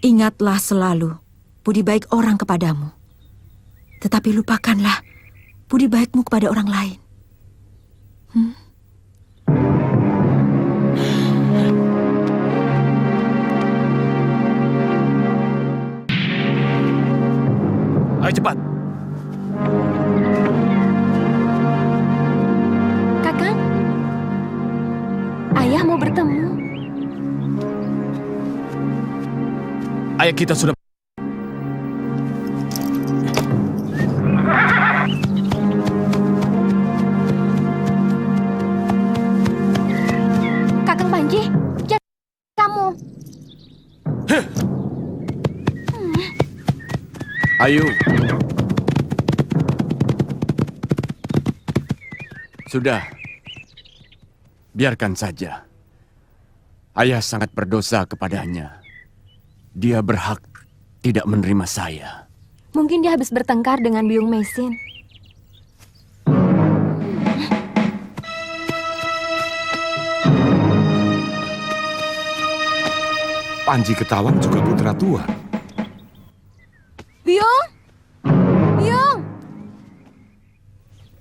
Speaker 1: Ingatlah selalu budi baik orang kepadamu. Tetapi lupakanlah budi baikmu kepada orang lain.
Speaker 8: cepat.
Speaker 2: Kakang, ayah mau bertemu.
Speaker 8: Ayah kita sudah...
Speaker 2: Kakang Panji, jangan kamu.
Speaker 3: Ayo. Sudah. Biarkan saja. Ayah sangat berdosa kepadanya. Dia berhak tidak menerima saya.
Speaker 2: Mungkin dia habis bertengkar dengan Biung Mesin.
Speaker 5: Panji Ketawang juga putra Tuan.
Speaker 2: Biung! Biung!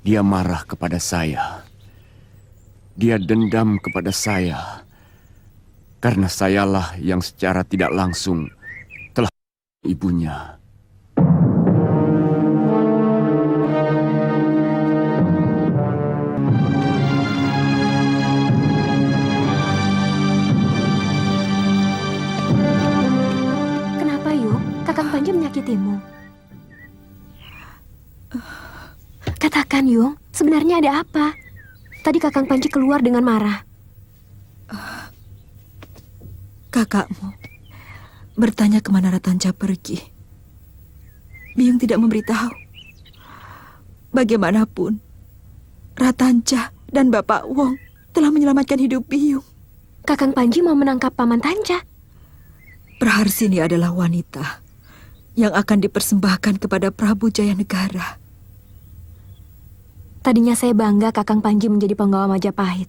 Speaker 3: Dia marah kepada saya. Dia dendam kepada saya. Karena sayalah yang secara tidak langsung telah ibunya.
Speaker 2: Kenapa, Yung? Kakang Panji menyakitimu? Katakan, Yung, sebenarnya ada apa? Tadi Kakang Panji keluar dengan marah.
Speaker 1: Kakakmu bertanya kemana Ratanja pergi. Biung tidak memberitahu. Bagaimanapun, Ratanja dan Bapak Wong telah menyelamatkan hidup Biung.
Speaker 2: Kakang Panji mau menangkap Paman Tanja.
Speaker 1: Praharsini adalah wanita yang akan dipersembahkan kepada Prabu Jayanegara.
Speaker 2: Tadinya saya bangga Kakang Panji menjadi penggawa Majapahit.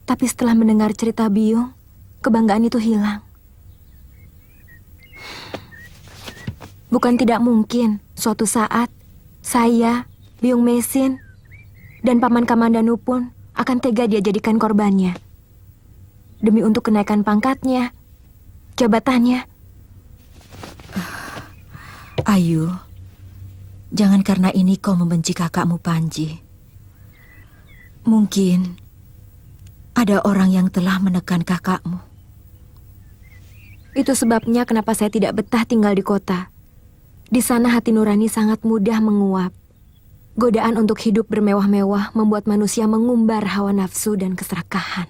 Speaker 2: Tapi setelah mendengar cerita Biung, kebanggaan itu hilang. Bukan tidak mungkin suatu saat saya, Biung Mesin, dan Paman Kamandanu pun akan tega dia jadikan korbannya. Demi untuk kenaikan pangkatnya, jabatannya.
Speaker 1: Ayu, jangan karena ini kau membenci kakakmu Panji. Mungkin ada orang yang telah menekan kakakmu.
Speaker 2: Itu sebabnya kenapa saya tidak betah tinggal di kota. Di sana hati nurani sangat mudah menguap. Godaan untuk hidup bermewah-mewah membuat manusia mengumbar hawa nafsu dan keserakahan.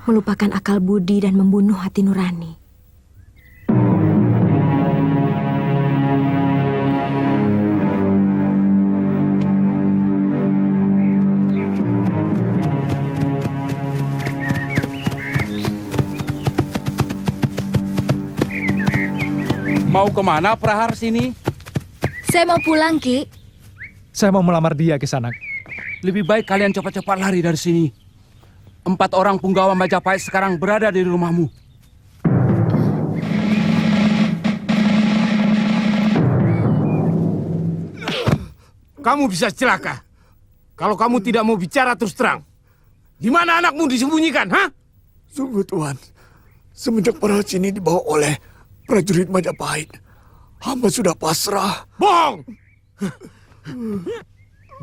Speaker 2: Melupakan akal budi dan membunuh hati nurani.
Speaker 17: Mau kemana Praharsini?
Speaker 2: Saya mau pulang, Ki.
Speaker 10: Saya mau melamar dia, Kisanak.
Speaker 17: Lebih baik kalian cepat-cepat lari dari sini. 4 orang punggawa Majapahit sekarang berada di rumahmu.
Speaker 8: Kamu bisa celaka. Kalau kamu tidak mau bicara terus terang. Di mana anakmu disembunyikan, ha?
Speaker 11: Sungguh, Tuan. Semenjak Praharsini dibawa oleh prajurit Majapahit, hamba sudah pasrah.
Speaker 8: Bohong!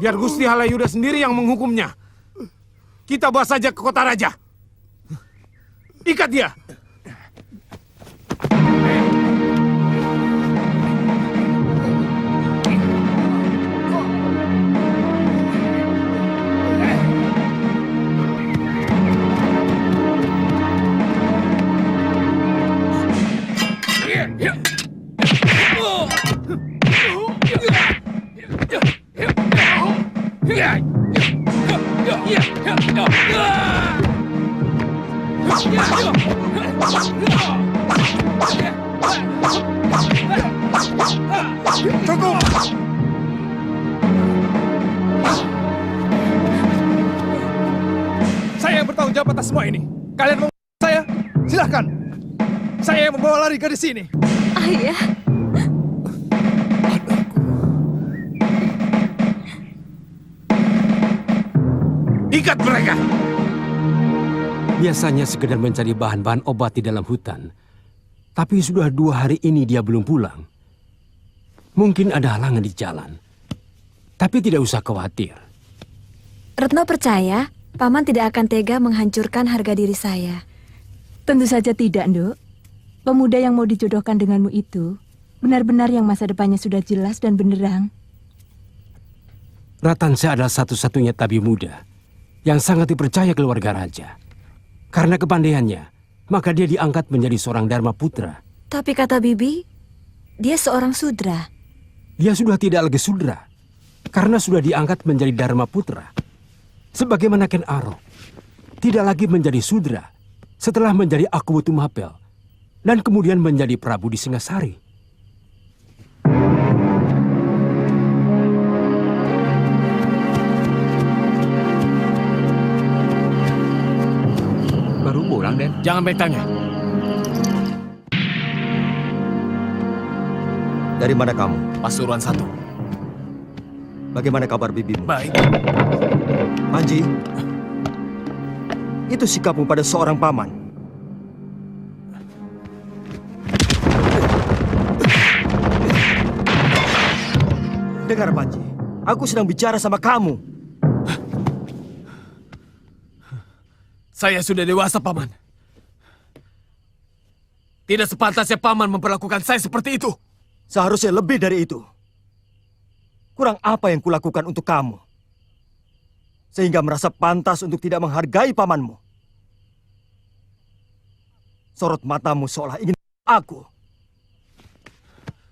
Speaker 8: Biar Gusti Halayuda sendiri yang menghukumnya. Kita bawa saja ke kota raja. Ikat dia.
Speaker 11: Cukup!
Speaker 10: Saya yang bertanggung jawab atas semua ini. Kalian mau saya? Silahkan. Saya yang membawa lari gadis ini.
Speaker 2: Ayah.
Speaker 8: Ikat mereka.
Speaker 9: Biasanya sekedar mencari bahan-bahan obat di dalam hutan. Tapi sudah 2 hari ini dia belum pulang. Mungkin ada halangan di jalan. Tapi tidak usah khawatir.
Speaker 2: Retno percaya Paman tidak akan tega menghancurkan harga diri saya.
Speaker 1: Tentu saja tidak, Nduk. Pemuda yang mau dijodohkan denganmu itu benar-benar yang masa depannya sudah jelas dan benderang.
Speaker 9: Ratansa adalah satu-satunya tabib muda yang sangat dipercaya keluarga raja. Karena kepandaiannya, maka dia diangkat menjadi seorang Dharma Putra.
Speaker 2: Tapi kata Bibi, dia seorang sudra.
Speaker 9: Dia sudah tidak lagi sudra, karena sudah diangkat menjadi Dharma Putra. Sebagaimana Ken Arok, tidak lagi menjadi sudra setelah menjadi Akuwutu Mapel dan kemudian menjadi Prabu di Singasari.
Speaker 17: Baru pulang, Den.
Speaker 8: Jangan banyak tanya.
Speaker 4: Dari mana kamu?
Speaker 8: Pasuruan 1.
Speaker 4: Bagaimana kabar bibimu?
Speaker 8: Baik.
Speaker 4: Panji, itu sikapmu pada seorang paman. Dengar Panji, aku sedang bicara sama kamu.
Speaker 8: Saya sudah dewasa, Paman. Tidak sepantasnya Paman memperlakukan saya seperti itu.
Speaker 4: Seharusnya lebih dari itu. Kurang apa yang kulakukan untuk kamu? Sehingga merasa pantas untuk tidak menghargai pamanmu. Sorot matamu seolah ingin aku.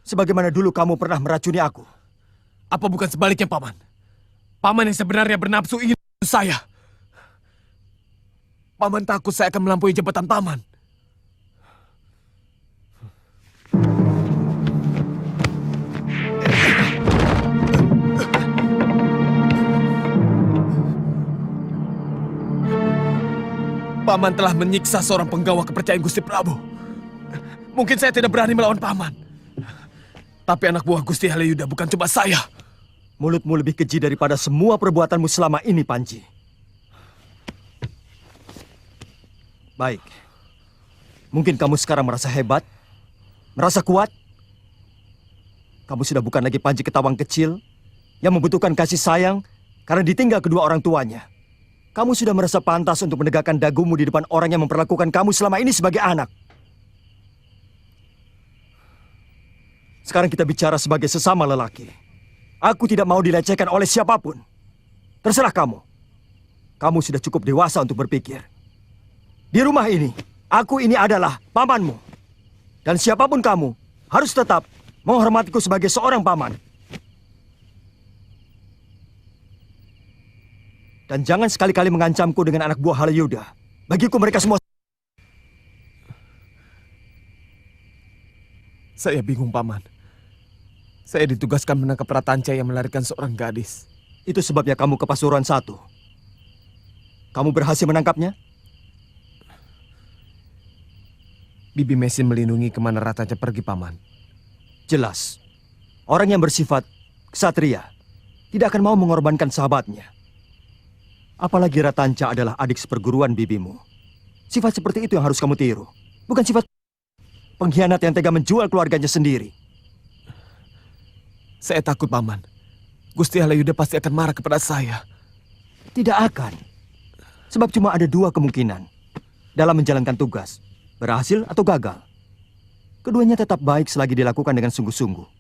Speaker 4: Sebagaimana dulu kamu pernah meracuni aku.
Speaker 8: Apa bukan sebaliknya, Paman? Paman yang sebenarnya bernafsu ingin saya. Paman takut saya akan melampaui jabatan Paman. Paman telah menyiksa seorang penggawa kepercayaan Gusti Prabu. Mungkin saya tidak berani melawan Paman. Tapi anak buah Gusti Halayuda bukan cuma saya.
Speaker 4: Mulutmu lebih keji daripada semua perbuatanmu selama ini, Panji. Baik. Mungkin kamu sekarang merasa hebat, merasa kuat. Kamu sudah bukan lagi Panji Ketawang kecil yang membutuhkan kasih sayang karena ditinggal kedua orang tuanya. Kamu sudah merasa pantas untuk menegakkan dagumu di depan orang yang memperlakukan kamu selama ini sebagai anak. Sekarang kita bicara sebagai sesama lelaki. Aku tidak mau dilecehkan oleh siapapun. Terserah kamu. Kamu sudah cukup dewasa untuk berpikir. Di rumah ini, aku ini adalah pamanmu. Dan siapapun kamu, harus tetap menghormatiku sebagai seorang paman. Dan jangan sekali-kali mengancamku dengan anak buah Halayuda. Bagiku mereka semua...
Speaker 8: Saya bingung, Paman. Saya ditugaskan menangkap Ratanca yang melarikan seorang gadis.
Speaker 4: Itu sebabnya kamu ke Pasuruan 1. Kamu berhasil menangkapnya?
Speaker 8: Bibi Mesin melindungi kemana Ratanca pergi, Paman.
Speaker 4: Jelas. Orang yang bersifat ksatria tidak akan mau mengorbankan sahabatnya. Apalagi Ratanca adalah adik seperguruan bibimu. Sifat seperti itu yang harus kamu tiru. Bukan sifat pengkhianat yang tega menjual keluarganya sendiri.
Speaker 8: Saya takut, Paman. Gusti Halayuda pasti akan marah kepada saya.
Speaker 4: Tidak akan. Sebab cuma ada 2 kemungkinan dalam menjalankan tugas. Berhasil atau gagal. Keduanya tetap baik selagi dilakukan dengan sungguh-sungguh.